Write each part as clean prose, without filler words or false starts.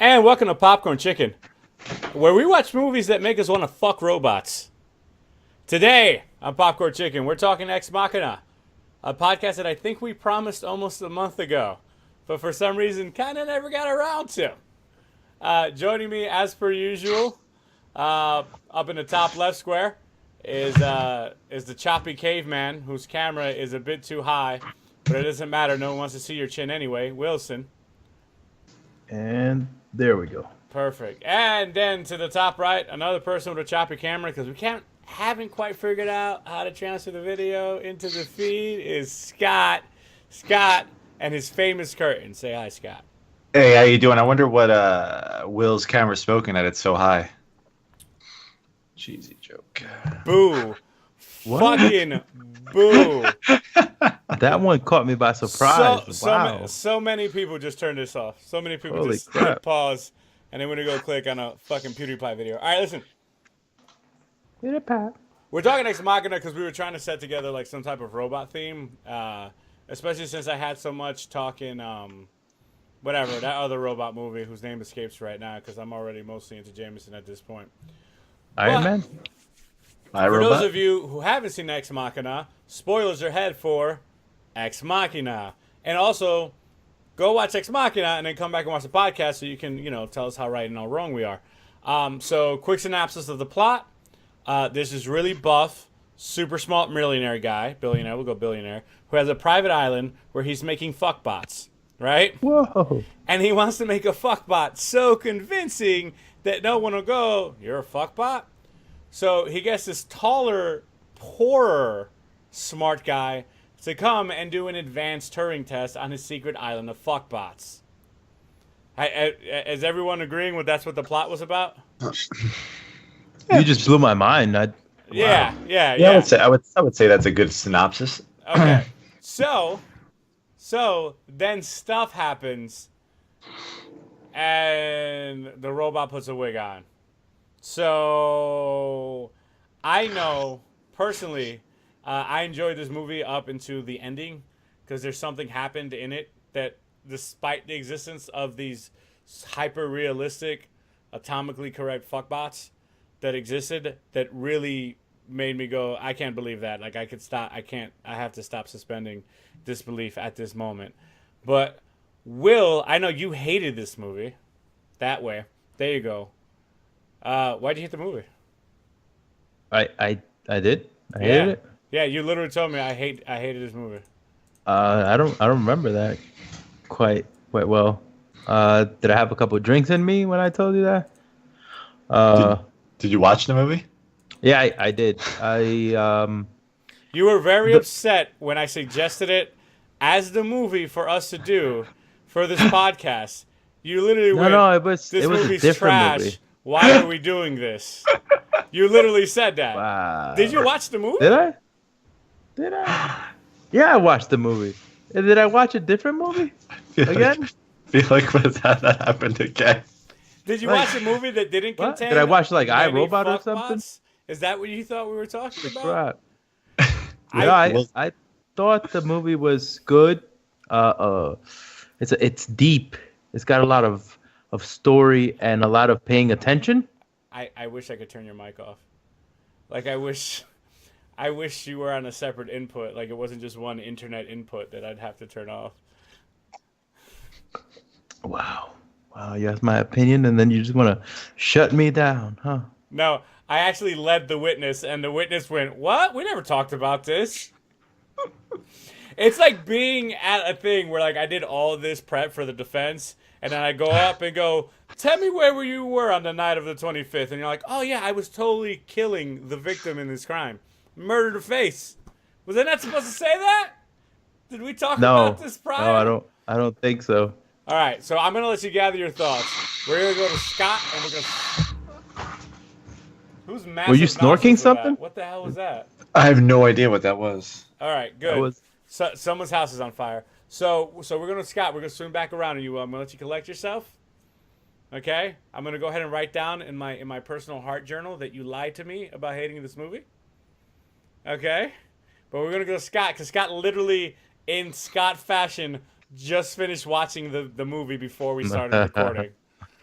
And welcome to Popcorn Chicken, where we watch movies that make us want to fuck robots. Today on Popcorn Chicken, we're talking Ex Machina, a podcast that I think we promised almost a month ago, but for some reason kind of never got around to. Joining me, as per usual, up in the top left square, is the choppy caveman, whose camera is a bit too high, but it doesn't matter. No one wants to see your chin anyway. Wilson. And there we go. Perfect. And then to the top right, another person with a choppy camera, because we haven't quite figured out how to transfer the video into the feed, is Scott. Scott and his famous curtain. Say hi, Scott. Hey, how you doing? I wonder what Will's camera's smoking at. It's so high. Cheesy joke. Boo. What? Fucking boo. That one caught me by surprise. Wow. So many people just turned this off. So many people Holy just crap. hit pause and they want to go click on a fucking PewDiePie video. All right, listen. PewDiePie. We're talking Ex Machina because we were trying to set together like some type of robot theme, especially since I had so much talking, whatever, that other robot movie whose name escapes right now because I'm already mostly into Jameson at this point. Iron Man? For those of you who haven't seen Ex Machina, spoilers ahead for Ex Machina. And also, go watch Ex Machina and then come back and watch the podcast so you can, tell us how right and how wrong we are. So, quick synopsis of the plot. This is really buff, super smart billionaire, we'll go billionaire, who has a private island where he's making fuckbots, right? Whoa. And he wants to make a fuckbot so convincing that no one will go, "You're a fuckbot?" So he gets this taller, poorer, smart guy to come and do an advanced Turing test on his secret island of fuckbots. Is everyone agreeing with that's what the plot was about? You just blew my mind. Yeah. I would say that's a good synopsis. Okay. So then stuff happens, and the robot puts a wig on. So I know personally, I enjoyed this movie up into the ending because there's something happened in it that, despite the existence of these hyper realistic, atomically correct fuckbots that existed, that really made me go, I can't believe that. Like, I have to stop suspending disbelief at this moment. But Will, I know you hated this movie that way. There you go. Why'd you hate the movie? I did. I hated it. Yeah, you literally told me I hated this movie. I don't remember that quite well. Did I have a couple of drinks in me when I told you that? Did you watch the movie? Yeah, I did. You were very upset when I suggested it as the movie for us to do for this podcast. You literally went, it was "This a movie's different trash. movie. Why are we doing this?" You literally said that. Wow. Did you watch the movie? Did I? Yeah, I watched the movie. And did I watch a different movie again? Feel like that happened again. Did you watch a movie that didn't What? contain? Did I watch like many iRobot or fuckbots? something? Is that what you thought we were talking about? Crap. I thought the movie was good. It's deep. It's got a lot of story and a lot of paying attention. I wish I could turn your mic off. Like, I wish you were on a separate input. Like, it wasn't just one internet input that I'd have to turn off. Wow, you asked my opinion and then you just want to shut me down, huh? No, I actually led the witness, and the witness went, "What? We never talked about this." It's like being at a thing where, like, I did all of this prep for the defense, and then I go up and go, "Tell me where you were on the night of the 25th." And you're like, "Oh, yeah, I was totally killing the victim in this crime. Murdered her face." Was I not supposed to say that? Did we talk about this prior? No, I don't think so. All right, so I'm going to let you gather your thoughts. We're going to go to Scott, and we're going to... Who's massive? Were you snorking something? What the hell was that? I have no idea what that was. All right, good. Someone's house is on fire. So we're going to, Scott, we're going to swing back around on you. I'm going to let you collect yourself. Okay? I'm going to go ahead and write down in my personal heart journal that you lied to me about hating this movie. Okay? But we're going to go to Scott, because Scott literally, in Scott fashion, just finished watching the movie before we started recording.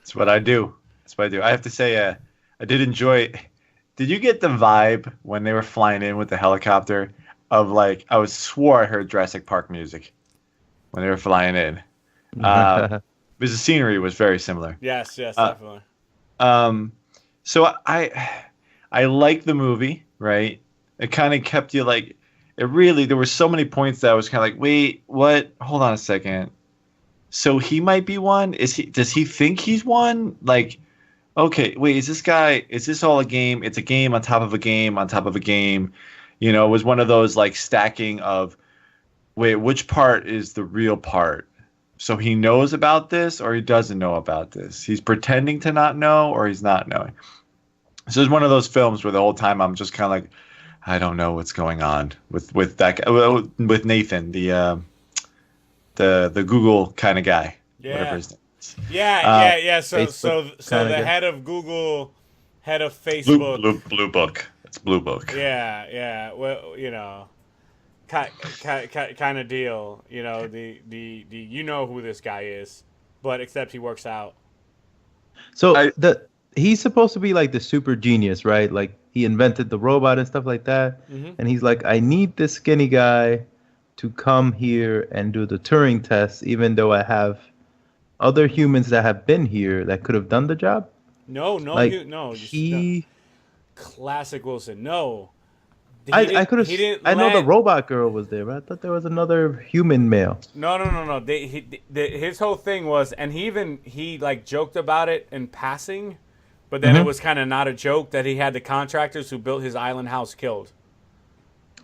That's what I do. That's what I do. I have to say, I did enjoy. Did you get the vibe when they were flying in with the helicopter of like I was swore I heard Jurassic Park music when they were flying in, because the scenery was very similar. Yes, yes, Uh, definitely. um, so I like the movie, right? It kind of kept you like it really. There were so many points that I was kind of like, wait, what? Hold on a second. So he might be one. Is he? Does he think he's one? Like, okay, wait, is this guy? Is this all a game? It's a game on top of a game on top of a game. You know, it was one of those like stacking of, wait, which part is the real part? So he knows about this or he doesn't know about this. He's pretending to not know or he's not knowing. So it's one of those films where the whole time I'm just kind of like, I don't know what's going on with that guy, with Nathan, the Google kind of guy, whatever Yeah. his name is. Yeah. So Facebook so kinda the guy. head of Google, head of Blue, Facebook. blue, blue book. It's blue book. Yeah. Well, kind of deal. The you know who this guy is, but except he works out. So I he's supposed to be like the super genius, right? Like he invented the robot and stuff like that. Hmm. And he's like, I need this skinny guy to come here and do the Turing test, even though I have other humans that have been here that could have done the job. No, Like no. he, Classic Wilson. No, I could have. He didn't I know the land. robot girl was there, but I thought there was another human male. No. His whole thing was, and he like joked about it in passing, but then it Mhm. was kind of not a joke that he had the contractors who built his island house killed.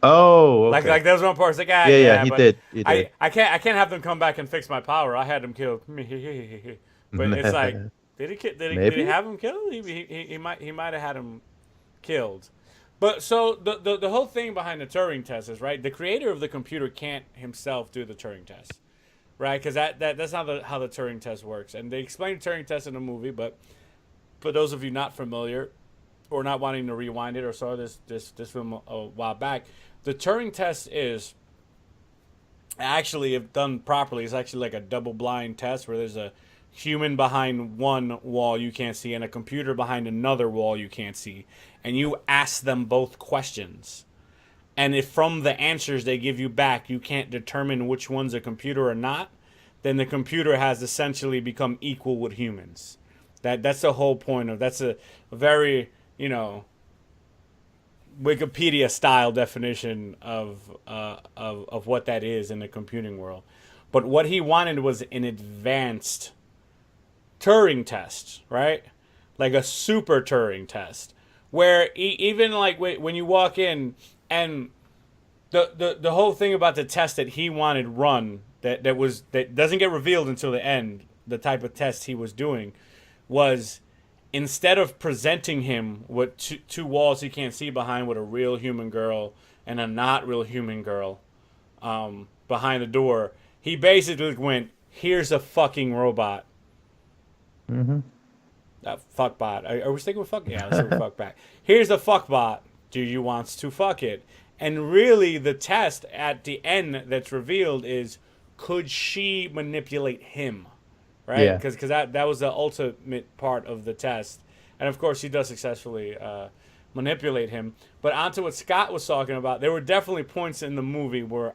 Oh, okay. Like there was one part. It's like Yeah, he but did. He did. I can't have them come back and fix my power. I had them killed. But it's like did he Maybe. have him killed? He might have had him killed. But so the whole thing behind the Turing test is right. The creator of the computer can't himself do the Turing test, right? Because that's not how the Turing test works. And they explain the Turing test in the movie. But for those of you not familiar or not wanting to rewind it or saw this film a while back, the Turing test is actually, if done properly, it's actually like a double blind test where there's a human behind one wall you can't see and a computer behind another wall you can't see, and you ask them both questions, and if from the answers they give you back you can't determine which one's a computer or not, then the computer has essentially become equal with humans. That's the whole point of that's a very Wikipedia style definition of what that is in the computing world. But what he wanted was an advanced Turing test, right? Like a super Turing test, where even like when you walk in, and the whole thing about the test that he wanted run that doesn't get revealed until the end. The type of test he was doing was, instead of presenting him with two walls he can't see behind with a real human girl and a not real human girl behind the door, he basically went, here's a fucking robot. Mm-hmm. Fuck bot. Are we sticking with fuck? Yeah, let's stick with fuck back. Here's a fuck bot. Do you want to fuck it? And really, the test at the end that's revealed is, could she manipulate him? Right? Yeah. Because that was the ultimate part of the test. And of course, she does successfully manipulate him. But onto what Scott was talking about, there were definitely points in the movie where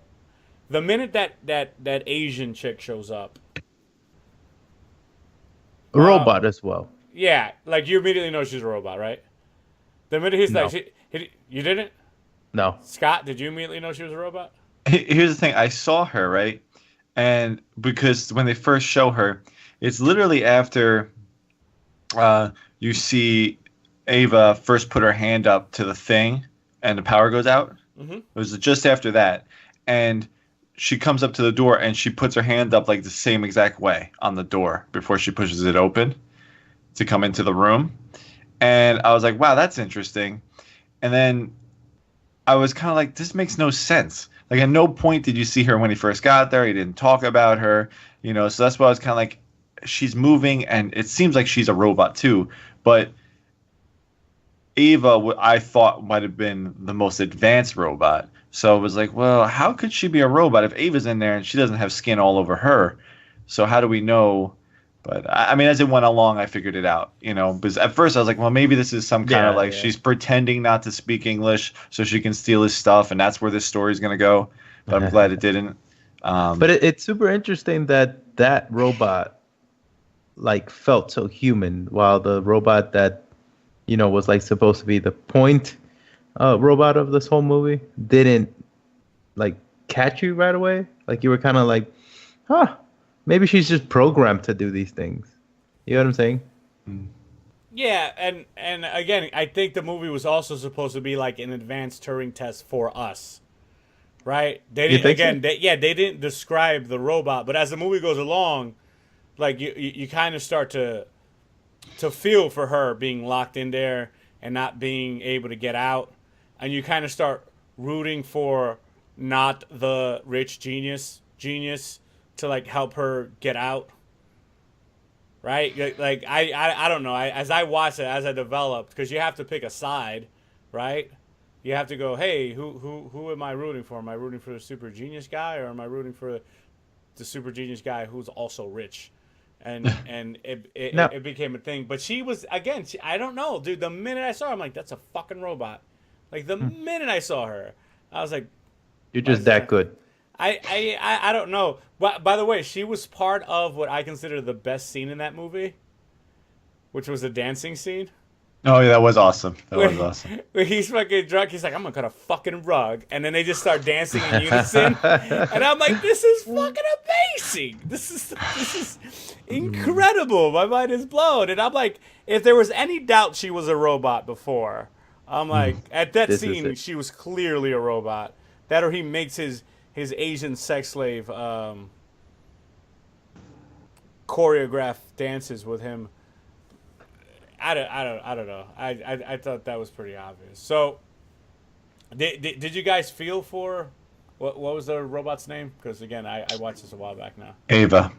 the minute that Asian chick shows up, A robot as well. yeah, like you immediately know she's a robot, right? The minute he's No. like, you didn't? No. Scott, did you immediately know she was a robot? Here's the thing. I saw her, right? And because when they first show her, it's literally after you see Ava first put her hand up to the thing and the power goes out. Mm-hmm. It was just after that. And she comes up to the door and she puts her hand up like the same exact way on the door before she pushes it open to come into the room. And I was like, wow, that's interesting. And then I was kind of like, this makes no sense. Like, at no point did you see her when he first got there. He didn't talk about her, so that's why I was kind of like, she's moving and it seems like she's a robot too. But Ava, I thought might have been the most advanced robot. So I was like, well, how could she be a robot if Ava's in there and she doesn't have skin all over her? So how do we know? But I mean, as it went along, I figured it out, because at first I was like, well, maybe this is some kind of like she's pretending not to speak English so she can steal his stuff, and that's where this story's gonna go. But I'm glad it didn't. But it's super interesting that robot like felt so human, while the robot that was like supposed to be the point robot of this whole movie didn't like catch you right away. Like you were kind of like, huh. Maybe she's just programmed to do these things. You know what I'm saying? Yeah, and again, I think the movie was also supposed to be like an advanced Turing test for us, right? They didn't again. So? They didn't describe the robot, but as the movie goes along, like you kind of start to feel for her being locked in there and not being able to get out, and you kind of start rooting for not the rich genius to like help her get out, right? Like I don't know. As I watched it, as I developed, because you have to pick a side, right? You have to go, hey, who am I rooting for? Am I rooting for the super genius guy, or am I rooting for the super genius guy who's also rich? And it became a thing. But she was again. I don't know, dude. The minute I saw her, I'm like, that's a fucking robot. Like the minute I saw her, I was like, you're just that good. I don't know. But by the way, she was part of what I consider the best scene in that movie, which was the dancing scene. Oh yeah, that was awesome. Was awesome. Where he's fucking drunk. He's like, I'm gonna cut a fucking rug, and then they just start dancing in unison. And I'm like, this is fucking amazing. This is incredible. My mind is blown. And I'm like, if there was any doubt she was a robot before, I'm like, at that scene, she was clearly a robot. That or he makes his Asian sex slave choreograph dances with him. I don't know. I thought that was pretty obvious. So, did you guys feel for what was the robot's name? Because again, I watched this a while back now. Ava.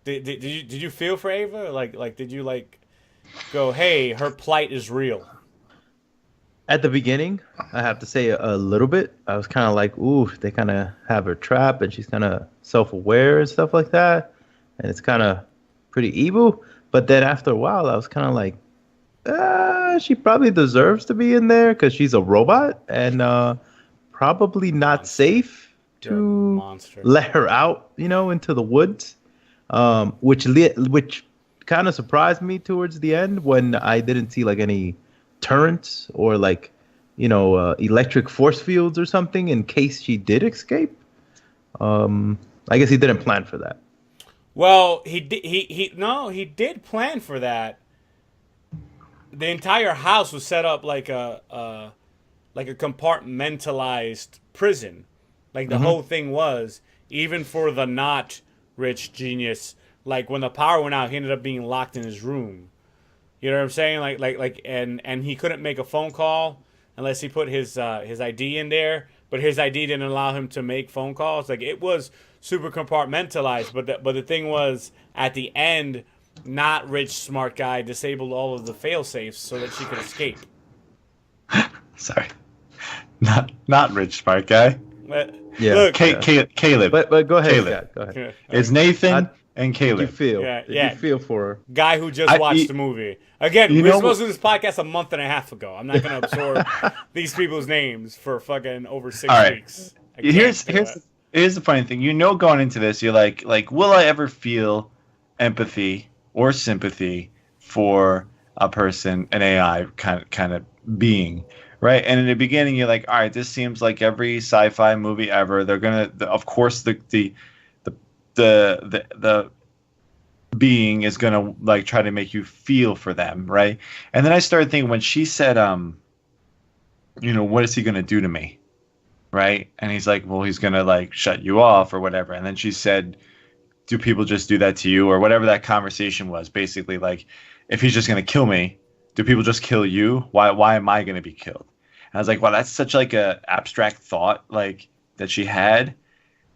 Did you feel for Ava? Like did you like go, hey, her plight is real? At the beginning, I have to say a little bit. I was kind of like, ooh, they kind of have her trapped, and she's kind of self-aware and stuff like that, and it's kind of pretty evil. But then after a while, I was kind of like, she probably deserves to be in there because she's a robot, and probably not safe to let her out, into the woods, which kind of surprised me towards the end when I didn't see like any turrets or like electric force fields or something in case she did escape. I guess he didn't plan for that. Well, he did plan for that. The entire house was set up like a compartmentalized prison. Like the whole thing was, even for the not rich genius, like when the power went out, he ended up being locked in his room. You know what I'm saying? And he couldn't make a phone call unless he put his ID in there. But his ID didn't allow him to make phone calls. Like it was super compartmentalized. But the thing was, at the end, not rich smart guy disabled all of the fail safes so that she could escape. Sorry, not rich smart guy. Yeah, look, Caleb. But go ahead, Caleb. Scott, go ahead. It's Nathan and Caleb. You feel? Yeah. You feel for her? Guy who just watched the movie. Again, we were supposed to do this podcast a month and a half ago. I'm not going to absorb these people's names for fucking over 6 weeks. Here's the funny thing. Going into this, you're like, will I ever feel empathy or sympathy for a person, an AI kind of being, right? And in the beginning, you're like, all right, this seems like every sci-fi movie ever. They're gonna, of course, the being is gonna like try to make you feel for them, right? And then I started thinking when she said, what is he gonna do to me, right? And he's like, well, he's gonna like shut you off or whatever. And then she said, do people just do that to you, or whatever that conversation was? Basically, like, if he's just gonna kill me, do people just kill you? Why am I gonna be killed? And I was like, wow, that's such like a abstract thought like that she had.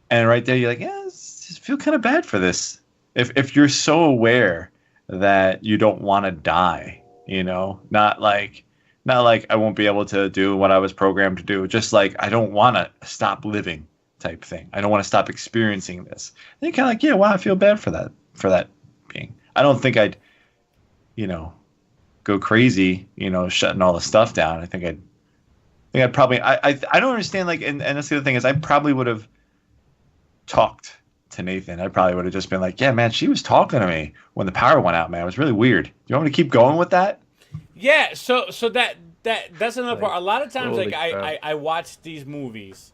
And right there, you're like, yeah, I just feel kind of bad for this. If you're so aware that you don't want to die, not like I won't be able to do what I was programmed to do, just like I don't want to stop living type thing. I don't want to stop experiencing this. And you're kind of like, yeah, wow, I feel bad for that being. I don't think I'd, go crazy, shutting all the stuff down. I think I'd probably I don't understand, like, and that's the other thing is I probably would have talked to Nathan. I probably would have just been like, yeah, man, she was talking to me when the power went out, man. It was really weird. Do you want me to keep going with that? Yeah, so that's another part. A lot of times, holy like crap. I watch these movies,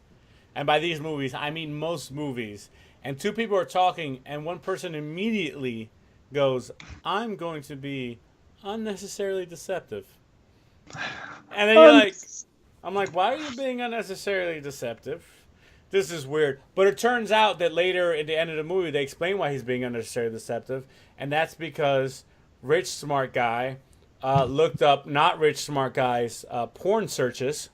and by these movies I mean most movies, and two people are talking, and one person immediately goes, "I'm going to be unnecessarily deceptive," and then you're like, "I'm like, why are you being unnecessarily deceptive? This is weird." But it turns out that later at the end of the movie, they explain why he's being unnecessarily deceptive, and that's because Rich Smart Guy looked up not Rich Smart Guy's porn searches,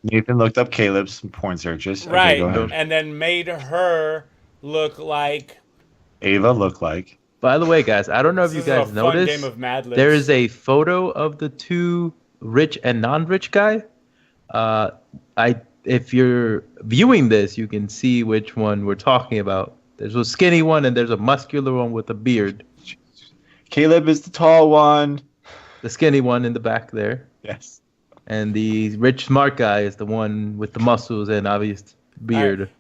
Nathan looked up Caleb's porn searches. right, Okay, go ahead. and then made her look like. Ava looked like. By the way, guys, I don't know if you This is a guys fun noticed. game of Mad Libs. There is a photo of the two rich and non-rich guy. If you're viewing this, you can see which one we're talking about. There's a skinny one and there's a muscular one with a beard. Caleb is the tall one. The skinny one in the back there, Yes. and the rich smart guy is the one with the muscles and obvious beard. Right.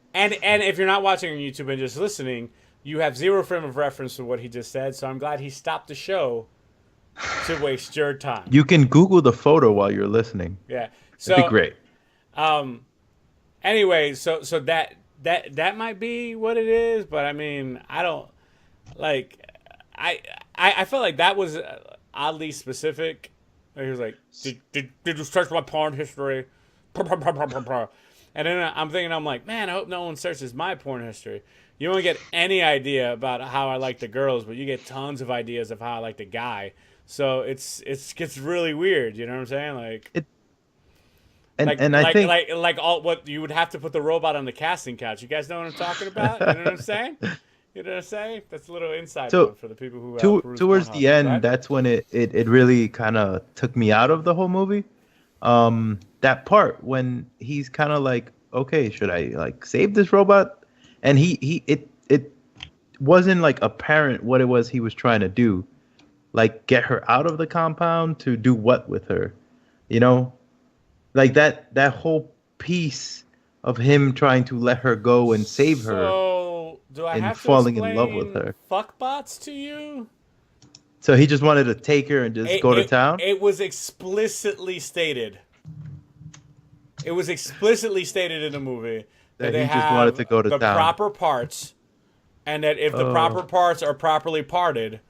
And if you're not watching on YouTube and just listening, you have zero frame of reference to what he just said. So I'm glad he stopped the show to waste your time. You can Google the photo while you're listening. Yeah. So It'd be great. Anyway, so that might be what it is, but I mean, I don't like. I felt like that was oddly specific. He was like, "Did you search my porn history?" And then I'm thinking, I'm like, man, I hope no one searches my porn history. You don't get any idea about how I like the girls, but you get tons of ideas of how I like the guy. So it gets really weird. You know what I'm saying? Like. I think like all what you would have to put the robot on the casting couch. You guys know what I'm talking about? You know what I'm saying? You know what I'm saying? That's a little inside So, one for the people who towards the end, right? that's when it really kind of took me out of the whole movie. That part when he's kind of like, okay, should I like save this robot? And it wasn't like apparent what it was he was trying to do, like get her out of the compound to do what with her, you know, like that whole piece of him trying to let her go and save her. So do I and have to falling in explain love with her. fuckbots to you? So he just wanted to take her and just go to town? It was explicitly stated. It was explicitly stated in the movie that That they he just have wanted to go to the town. proper parts, and that if the proper parts are properly parted,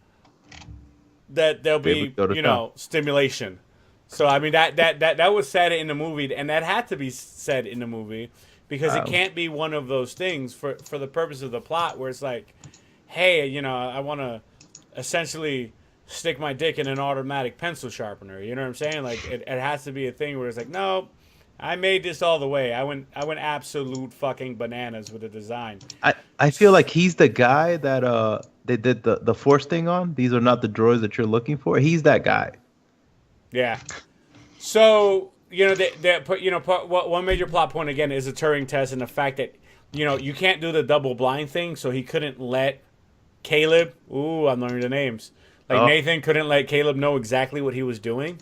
that there'll They be would go to town. stimulation. So I mean that was said in the movie, and that had to be said in the movie because it can't be one of those things for the purpose of the plot where it's like, hey, I want to essentially stick my dick in an automatic pencil sharpener. You know what I'm saying? Like it has to be a thing where it's like, no, I made this all the way. I went absolute fucking bananas with the design. I feel like he's the guy that they did the force thing on. These are not the droids that you're looking for. He's that guy. Yeah. So they put one major plot point again is a Turing test and the fact that you can't do the double blind thing, so he couldn't let Caleb. Ooh, I'm learning the names. Nathan couldn't let Caleb know exactly what he was doing.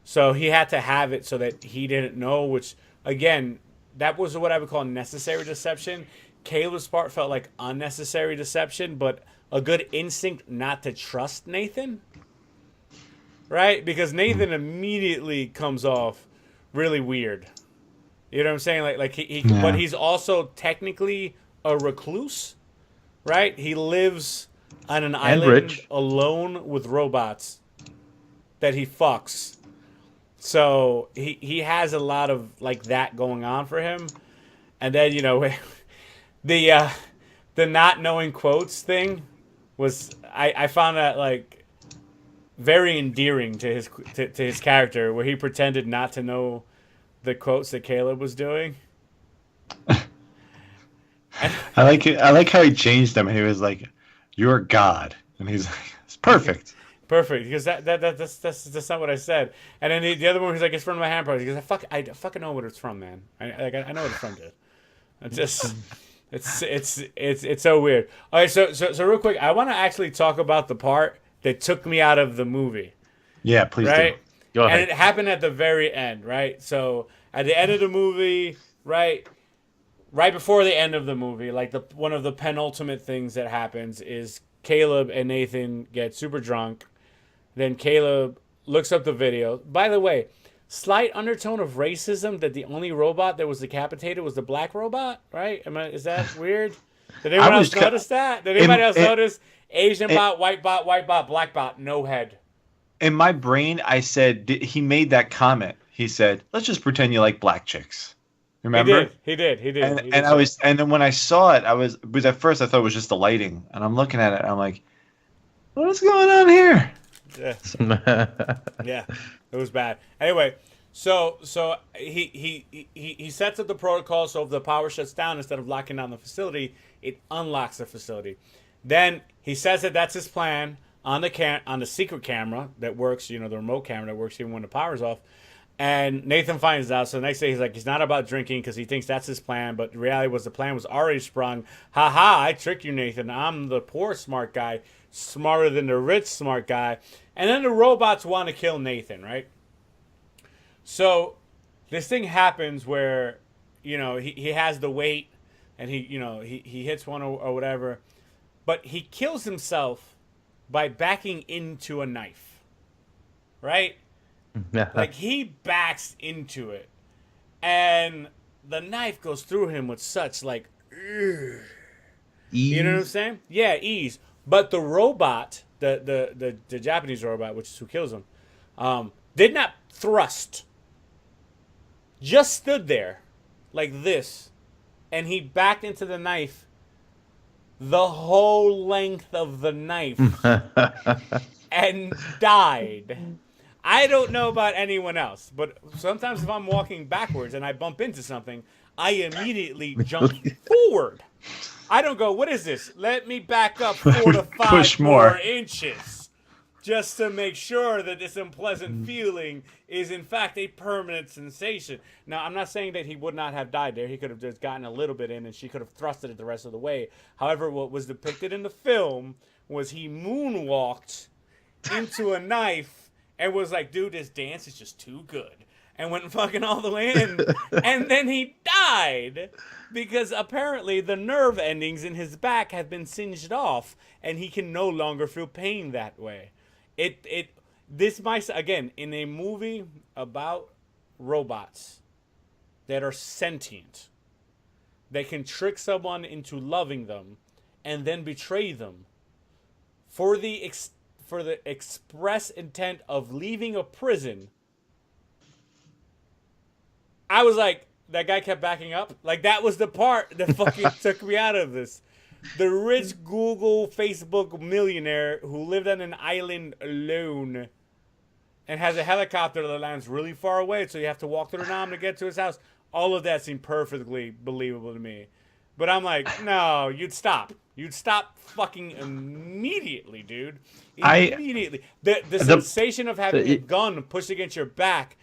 So he had to have it so that he didn't know, which, again, that was what I would call necessary deception. Caleb's part felt like unnecessary deception, but a good instinct not to trust Nathan. Right? Because Nathan immediately comes off really weird. You know what I'm saying? Like but he's also technically a recluse, right? He lives on an island rich. alone with robots that he fucks. So he has a lot of like that going on for him. And then, the not knowing quotes thing was I found that like very endearing to his character, where he pretended not to know the quotes that Caleb was doing. I like it. I like how he changed them. He was like, "You're God," and he's like, "It's perfect." Perfect, because that's not what I said. And then the other one was like, "It's from my hand project." He goes, I fucking know what it's from, man. I know what it's from, dude. It's so weird. All right, so real quick, I want to actually talk about the part that took me out of the movie, Yeah, please do. right? Go And ahead. it happened at the very end, right? So at the end of the movie, right before the end of the movie, like one of the penultimate things that happens is Caleb and Nathan get super drunk. Then Caleb looks up the video. By the way, slight undertone of racism that the only robot that was decapitated was the black robot, right? Is that weird? Did I anyone was else notice that? Did anybody else notice Asian bot, white bot, white bot, black bot, no head? in my brain, I said he made that comment. He said, "Let's just pretend you like black chicks." Remember? He did. And He and did I was and then when I saw it, because at first I thought it was just the lighting, and I'm looking at it, and I'm like, "What is going on here?" Yeah. Yeah, it was bad. Anyway, so he sets up the protocol so if the power shuts down, instead of locking down the facility, it unlocks the facility. Then he says that that's his plan on the secret camera that works, the remote camera that works even when the power's off. And Nathan finds out. So the next day he's like, he's not about drinking because he thinks that's his plan. But the reality was the plan was already sprung. Ha ha! I tricked you, Nathan. I'm the poor smart guy, smarter than the rich smart guy. And then the robots want to kill Nathan, right? So this thing happens where, he has the weight, and he hits one or whatever, but he kills himself by backing into a knife, right? Like he backs into it, and the knife goes through him with such like, ugh. You know what I'm saying? Yeah, ease. But the robot, the Japanese robot, which is who kills him, did not thrust. Just stood there, like this, and he backed into the knife, the whole length of the knife, and died. I don't know about anyone else, but sometimes if I'm walking backwards and I bump into something, I immediately jump forward. I don't go, what is this? Let me back up 4 to 5 Push more more. inches just to make sure that this unpleasant feeling is in fact a permanent sensation. Now, I'm not saying that he would not have died there. He could have just gotten a little bit in and she could have thrusted it the rest of the way. However, what was depicted in the film was he moonwalked into a knife and was like, dude, this dance is just too good. And went fucking all the way in. And then he died because apparently the nerve endings in his back have been singed off and he can no longer feel pain that way. This might, again, in a movie about robots that are sentient, they can trick someone into loving them and then betray them for the express intent of leaving a prison. I was like, that guy kept backing up. Like, that was the part that fucking took me out of this. The rich Google, Facebook millionaire who lived on an island alone and has a helicopter that lands really far away, so you have to walk through the Nam to get to his house. All of that seemed perfectly believable to me. But I'm like, no, you'd stop. You'd stop fucking immediately, dude. Immediately. The sensation of having a gun pushed against your back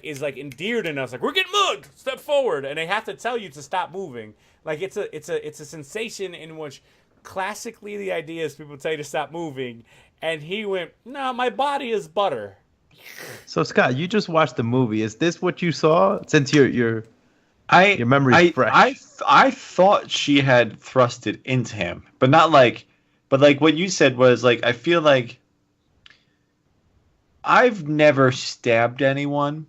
is endeared enough. It's like, we're getting mugged. Step forward, and they have to tell you to stop moving. Like it's a sensation in which classically the idea is people tell you to stop moving, and he went, no, my body is butter. So Scott, you just watched the movie. Is this what you saw? Since your memory's fresh. I thought she had thrusted into him, but not like, but like what you said was like, I feel like I've never stabbed anyone,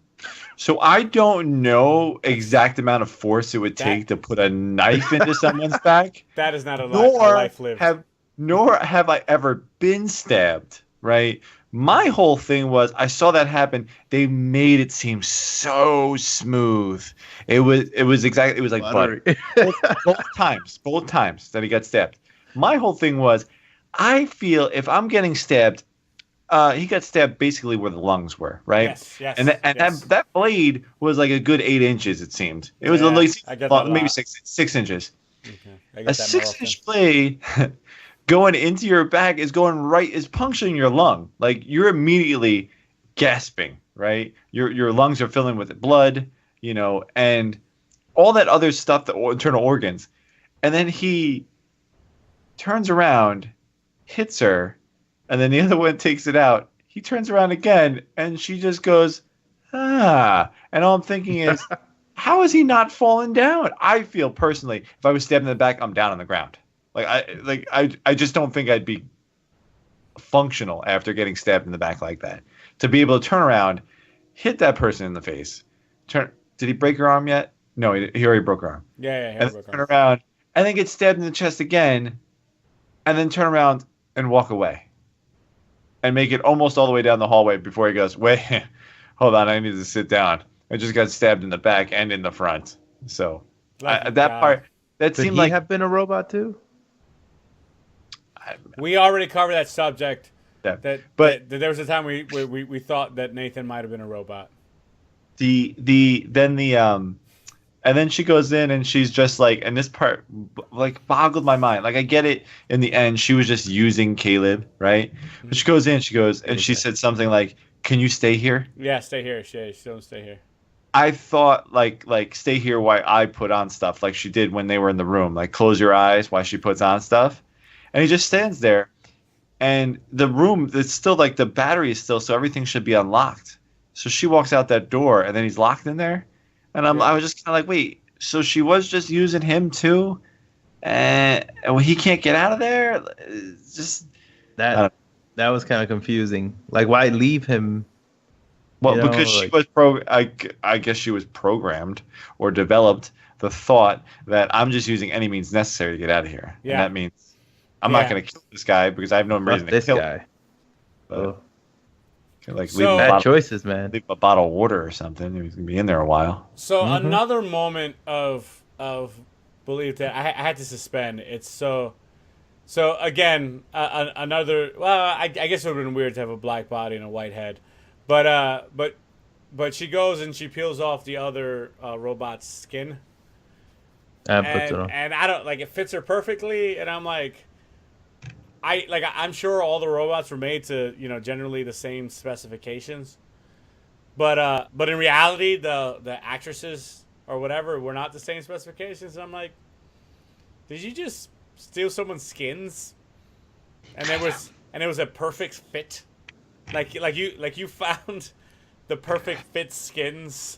so I don't know exact amount of force it would take to put a knife into someone's back. That is not a life lived. Nor have I ever been stabbed, right? My whole thing was I saw that happen. They made it seem so smooth. It was like butter. both times that he got stabbed. My whole thing was I feel if I'm getting stabbed, he got stabbed basically where the lungs were, right? Yes. And that blade was like a good 8 inches. It seemed it was at least maybe 6 inches. Okay. A 6-inch blade going into your back is puncturing your lung. Like you're immediately gasping, right? Your lungs are filling with blood, and all that other stuff, the internal organs. and then he turns around, hits her, and then the other one takes it out. He turns around again, and she just goes, ah. And all I'm thinking is, how is he not falling down? I feel personally, if I was stabbed in the back, I'm down on the ground. I just don't think I'd be functional after getting stabbed in the back like that. To be able to turn around, hit that person in the face. Did he break her arm yet? No, he already broke her arm. Yeah, And then turn around, and then get stabbed in the chest again, and then turn around and walk away. And make it almost all the way down the hallway before he goes, wait, hold on, I need to sit down. I just got stabbed in the back and in the front. So that Could seemed he like have been a robot too? we already covered that subject. Yeah. But there was a time we thought that Nathan might have been a robot. And then she goes in and she's just like, and this part like boggled my mind. Like I get it in the end, she was just using Caleb, right? Mm-hmm. But she goes in, she said something like, "Can you stay here?" Yeah, stay here. She don't stay here. I thought like stay here while I put on stuff, like she did when they were in the room, like close your eyes while she puts on stuff, and he just stands there, and the room, it's still like the battery is still, so everything should be unlocked. So she walks out that door, and then he's locked in there. And I was just kind of like, wait, so she was just using him too? And he can't get out of there? It's just that was kind of confusing. Like, why leave him? Well, because she was I guess she was programmed or developed the thought that I'm just using any means necessary to get out of here. Yeah. And that means I'm not going to kill this guy because I have no reason to kill him. But, like bad choices, man. Leave a bottle of water or something. He's gonna be in there a while. So another moment of belief that I had to suspend. It's so again another. Well, I guess it would have been weird to have a black body and a white head, but she goes and she peels off the other robot's skin. And puts it on. And I don't like it fits her perfectly, and I'm like. I'm sure all the robots were made to, generally the same specifications. But in reality, the actresses or whatever were not the same specifications. And I'm like, did you just steal someone's skins? And it was a perfect fit. Like you found the perfect fit skins.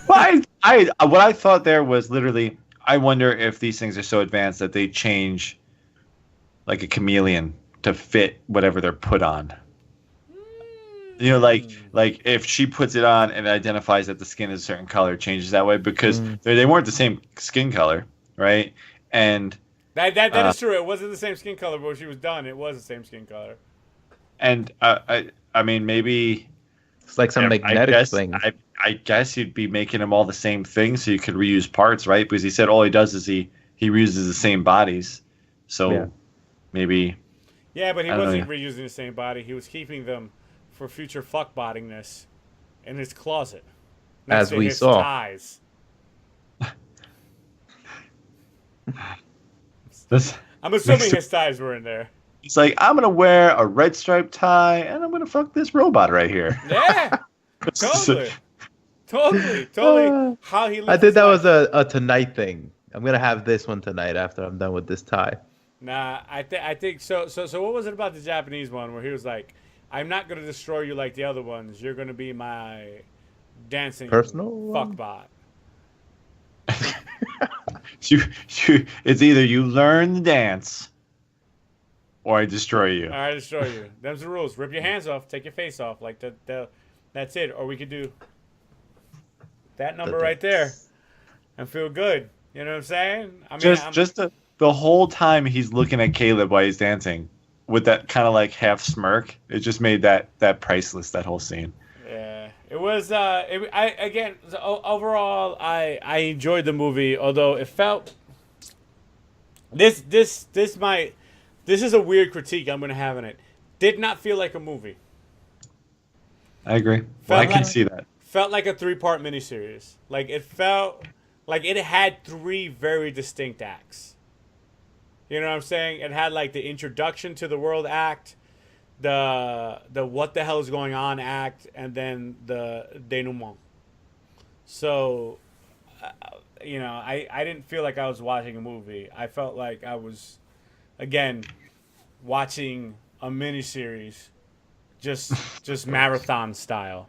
Well, what I thought there was literally, I wonder if these things are so advanced that they change like a chameleon to fit whatever they're put on. Like if she puts it on and identifies that the skin is a certain color, it changes that way because they weren't the same skin color, right? And that is true. It wasn't the same skin color, but when she was done, it was the same skin color. And I mean, maybe it's like some magnetic thing. I guess you'd be making them all the same thing, so you could reuse parts, right? Because he said all he does is he reuses the same bodies, so. Yeah. Maybe. Yeah, but he wasn't reusing the same body. He was keeping them for future fuckbottingness in his closet. As we saw. Ties. I'm assuming his ties were in there. He's like, I'm going to wear a red striped tie, and I'm going to fuck this robot right here. Yeah. Totally. How he. I think that was a tonight thing. I'm going to have this one tonight after I'm done with this tie. Nah, I think so. So what was it about the Japanese one where he was like, "I'm not gonna destroy you like the other ones. You're gonna be my dancing personal fuckbot." It's either you learn the dance, or I destroy you. Or I destroy you. Them's the rules. Rip your hands off. Take your face off. Like that's it. Or we could do that number right there and feel good. You know what I'm saying? I mean, the whole time he's looking at Caleb while he's dancing with that kind of like half smirk, it just made that priceless, that whole scene. Yeah, it was. Overall, I enjoyed the movie, although it felt. This is a weird critique I'm gonna have in it. Did not feel like a movie. I agree. I can see that. Felt like a 3-part miniseries. Like it felt like it had 3 very distinct acts. You know what I'm saying? It had like the introduction to the world act, the what the hell is going on act, and then the denouement. So I didn't feel like I was watching a movie. I felt like I was, again, watching a miniseries, just marathon style.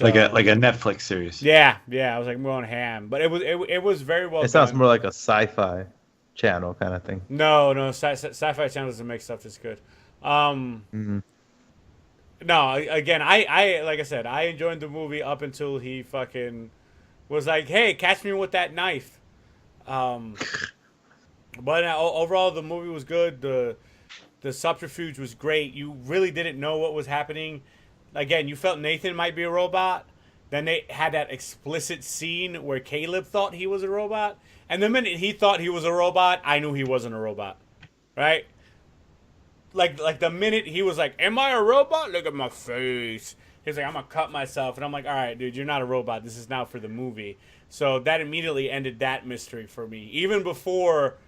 Like a So Netflix series. yeah, I was like going ham, but it was very well It sounds done. more like a sci-fi channel kind of thing. No, sci-fi channel doesn't make stuff this good. Um, Hmm. no, again, I like I said, I enjoyed the movie up until he fucking was like, "Hey, catch me with that knife." Um, but overall, the movie was good. The subterfuge was great. You really didn't know what was happening. Again, you felt Nathan might be a robot. Then they had that explicit scene where Caleb thought he was a robot. And the minute he thought he was a robot, I knew he wasn't a robot. Right? Like the minute he was like, "Am I a robot? Look at my face." He's like, "I'm gonna cut myself." And I'm like, "All right, dude, you're not a robot. This is now for the movie." So that immediately ended that mystery for me. Even before,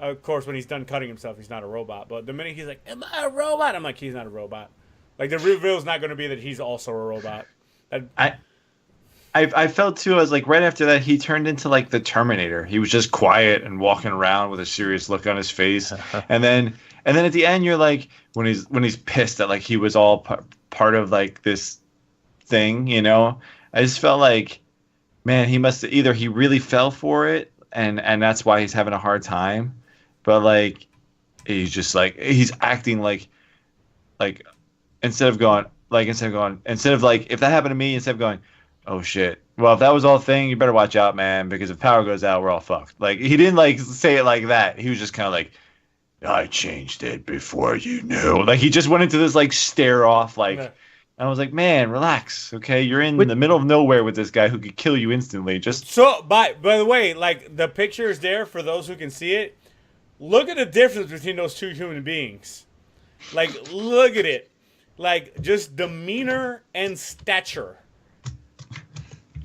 of course, when he's done cutting himself, he's not a robot. But the minute he's like, "Am I a robot?" I'm like, he's not a robot. Like the reveal is not going to be that he's also a robot. That, I felt too. I was like, right after that, he turned into like the Terminator. He was just quiet and walking around with a serious look on his face. And then at the end, you're like, when he's pissed that like he was all part of like this thing, you know. I just felt like, man, he must either he really fell for it, and that's why he's having a hard time, but like he's just like he's acting like instead of like if that happened to me, instead of going, oh shit, well if that was all a thing, you better watch out, man, because if power goes out, we're all fucked. Like he didn't like say it like that. He was just kind of like, I changed it before you knew. Like he just went into this like stare off like. yeah. I was like, man, relax, okay? You're in Which- the middle of nowhere with this guy who could kill you instantly. Just So, by the way, like the picture is there for those who can see it. Look at the difference between those two human beings. Like, look at it. Like, just demeanor and stature.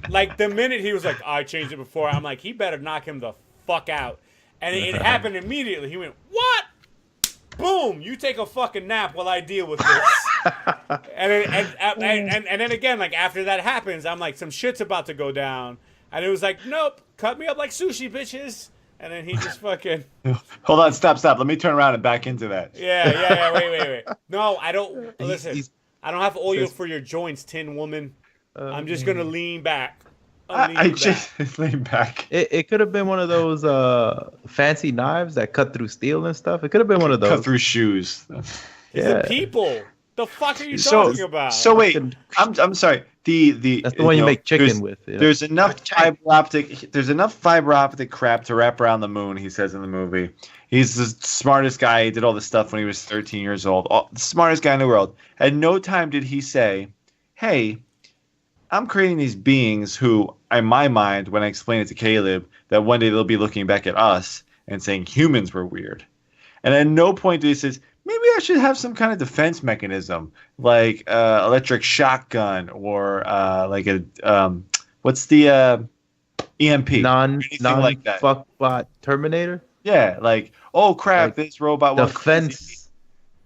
Like, the minute he was like, I changed it before, I'm like, he better knock him the fuck out. And it happened immediately. He went, what? Boom! You take a fucking nap while I deal with this. And then again, like after that happens, I'm like, some shit's about to go down. And it was like, nope, cut me up like sushi, bitches. And then he just fucking hold on, stop. Let me turn around and back into that. yeah. Wait. No, I don't. Listen, he's- I don't have oil Says- for your joints, Tin Woman. Oh, I'm just gonna lean back. I just lean back. It could have been one of those fancy knives that cut through steel and stuff. It could have been one of those. Cut through shoes. The people. The fuck are you So talking about? so wait, I'm sorry. The That's the one you make chicken there's, with. You know? There's enough fiber optic crap to wrap around the moon. He says in the movie, he's the smartest guy. He did all this stuff when he was 13 years old. The smartest guy in the world. At no time did he say, "Hey, I'm creating these beings who, in my mind, when I explain it to Caleb, that one day they'll be looking back at us and saying humans were weird." And at no point did he say, maybe I should have some kind of defense mechanism, like electric shotgun or like a what's the EMP? non like that. fuckbot Terminator Yeah, like, oh crap, Like, this robot wants defense.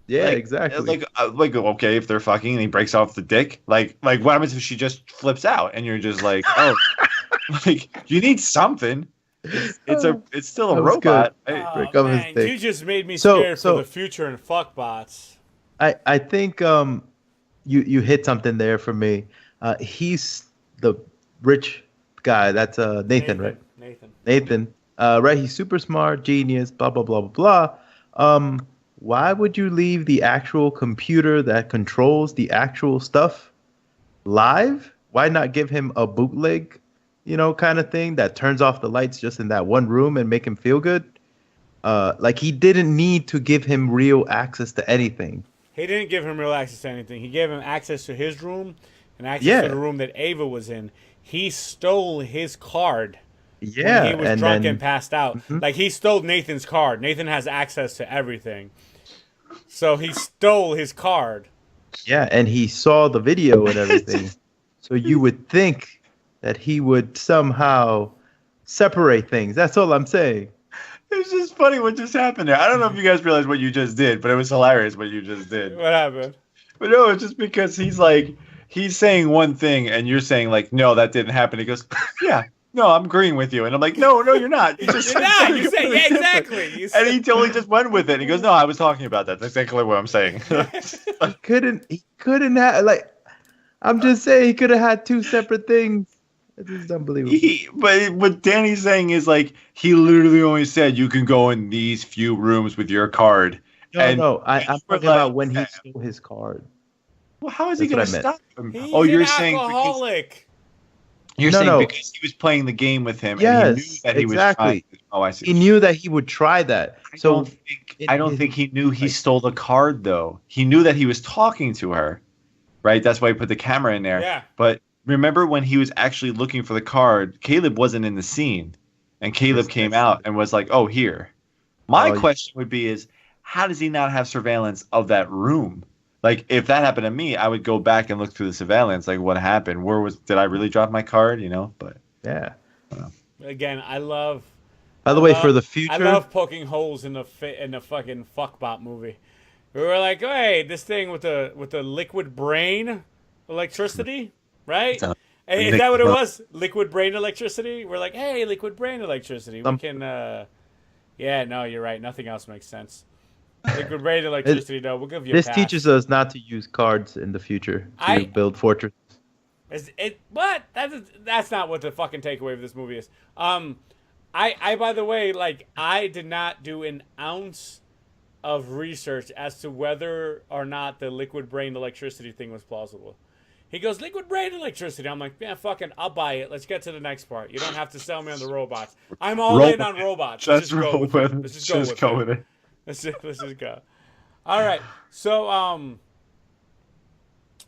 Yeah, Like, exactly. like okay, if they're fucking and he breaks off the dick, like what happens if she just flips out and you're just like, oh, like you need something. It's still a That was robot. good. Right? break up his man, dick. you just made me So- scared so- for the future and fuckbots. I think you hit something there for me. He's the rich guy. That's Nathan, right? Nathan. Right. He's super smart, genius. Blah blah blah blah blah. Why would you leave the actual computer that controls the actual stuff live? Why not give him a bootleg, kind of thing that turns off the lights just in that one room and make him feel good? Like he didn't need to give him real access to anything. He didn't give him real access to anything. He gave him access to his room and access to the room that Ava was in. He stole his card Yeah, when he was and drunk then, and passed out. Like, he stole Nathan's card. Nathan has access to everything. So he stole his card. yeah, and he saw the video and everything. So you would think that he would somehow separate things. That's all I'm saying. It's just funny what just happened there. I don't know if you guys realize what you just did, but it was hilarious what you just did. What happened? But no, it's just because he's saying one thing and you're saying like, no, that didn't happen. He goes, yeah, no, I'm agreeing with you. And I'm like, no, you're not. You just You're said not. something You said, completely yeah, different. exactly. You And said, he totally just went with it. He goes, no, I was talking about that. That's exactly what I'm saying. He couldn't have, like, I'm just saying he could have had two separate things. This is unbelievable. But what Danny's saying is like he literally only said you can go in these few rooms with your card. And I'm we're talking like, about when he stole his card. well, how is he That's going what to I meant. stop him? he's an You're saying because alcoholic. because he was playing the game with him and he knew Yes, that he was trying. exactly. Oh, I see. He knew that he would try that. So I don't think he knew he stole the card though. He knew that he was talking to her, right? That's why he put the camera in there. Yeah. But remember when he was actually looking for the card, Caleb wasn't in the scene, and Caleb came out and was like, "Oh, here." My question would be is, how does he not have surveillance of that room? Like, if that happened to me, I would go back and look through the surveillance. Like, what happened? Did I really drop my card? You know, but yeah. Again, I love. By the way, for the future, I love poking holes in the fucking fuckbot movie. We were like, hey, this thing with the liquid brain electricity, right? Is that what it was? Liquid brain electricity? We're like, hey, liquid brain electricity. We can, yeah, no, you're right. Nothing else makes sense. Liquid brain electricity, though. We'll give you a this pass. teaches us not to use cards in the future to build fortresses. What? That's not what the fucking takeaway of this movie is. I by the way, like, I did not do an ounce of research as to whether or not the liquid brain electricity thing was plausible. He goes, liquid brain electricity. I'm like, yeah, fucking, I'll buy it. Let's get to the next part. You don't have to sell me on the robots. I'm all in on robots. Let's just go with it. Let's just go with it. Let's just go. All right. So,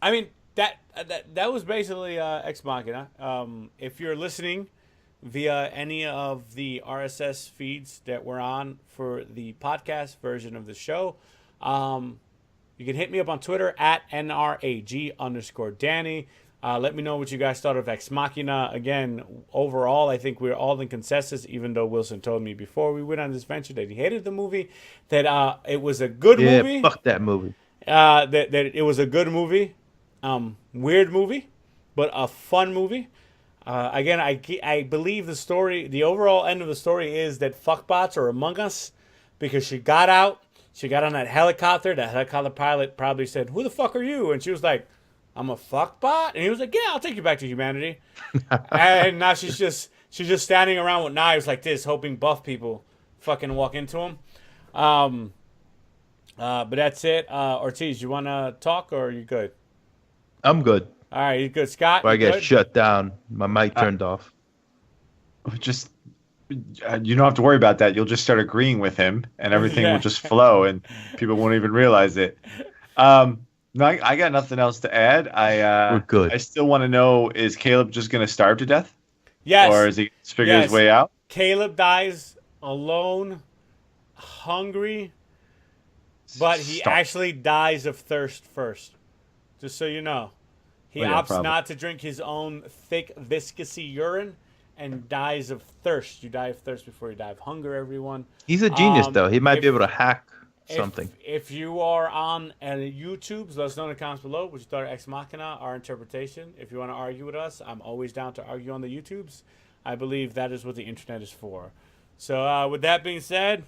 I mean, that was basically Ex Machina. If you're listening via any of the RSS feeds that we're on for the podcast version of the show, you can hit me up on Twitter at NRAG_Danny. Let me know what you guys thought of Ex Machina. Again, overall, I think we're all in consensus, even though Wilson told me before we went on this venture that he hated the movie, that it was a good movie. Yeah, fuck that movie. That it was a good movie. Weird movie, but a fun movie. Again, I believe the overall end of the story is that fuckbots are among us because she got out. She got on that helicopter. The helicopter pilot probably said, "Who the fuck are you?" And she was like, "I'm a fuckbot." And he was like, "Yeah, I'll take you back to humanity." And now she's just standing around with knives like this, hoping buff people fucking walk into them. But that's it. Ortiz, you want to talk or are you good? I'm good. All right, you good, Scott? Or I get good? shut down. My mic turned off. Just you don't have to worry about that. You'll just start agreeing with him, and everything will just flow, and people won't even realize it. No, I got nothing else to add. We're good. I still want to know: is Caleb just going to starve to death? Yes. Or is he going to figure his way out? Caleb dies alone, hungry, but he actually dies of thirst first. Just so you know. He opts not to drink his own thick, viscous urine and dies of thirst. You die of thirst before you die of hunger, everyone. He's a genius, though. He might be able to hack something. If you are on YouTube, let us know in the comments below what you thought of Ex Machina, our interpretation. If you want to argue with us, I'm always down to argue on the YouTubes. I believe that is what the internet is for. So with that being said,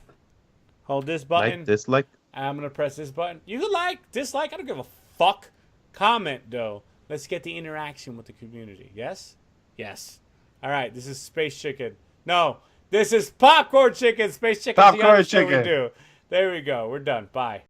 hold this button. Like, dislike. I'm going to press this button. You can like, dislike, I don't give a fuck. Comment, though. Let's get the interaction with the community. Yes? Yes. All right, this is Space Chicken. No, this is Popcorn Chicken. Space Chicken. Popcorn Chicken. We do. There we go. We're done. Bye.